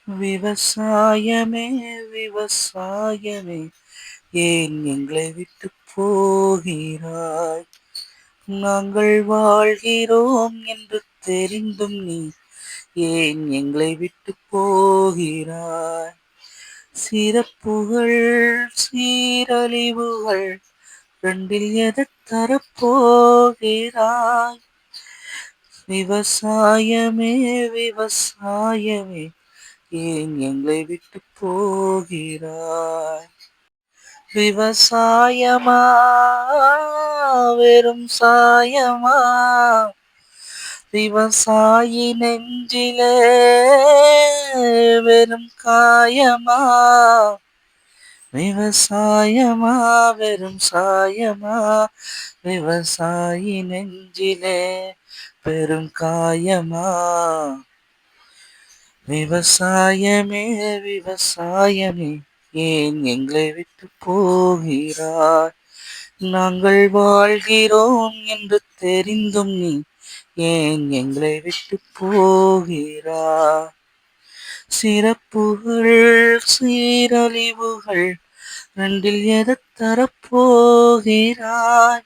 விவசாயமே விவசாயமே ஏன் எங்களை விட்டு போகிறாய்? நாங்கள் வாழ்கிறோம் என்று தெரிந்தும் நீ ஏன் எங்களை விட்டு போகிறாய்? சிறப்புகள் சீரழிவுகள் ரெண்டில் எதை தரப்போகிறாய்? விவசாயமே விவசாயமே ஏன் எங்களை விட்டு போகிறாய்? விவசாயமா வெறும் சாயமா? விவசாயி நெஞ்சிலே வெறும் காயமா? விவசாயமா வெறும் சாயமா? விவசாயி நெஞ்சிலே பெரும் காயமா? விவசாயமே விவசாயமே ஏன் எங்களை விட்டு போகிறாய்? நாங்கள் வாழ்கிறோம் என்று தெரிந்தும் நீ ஏன் எங்களை விட்டு போகிறாய்? சிறப்புகள் சீரழிவுகள் ரெண்டில் எதை தரப்போகிறாய்?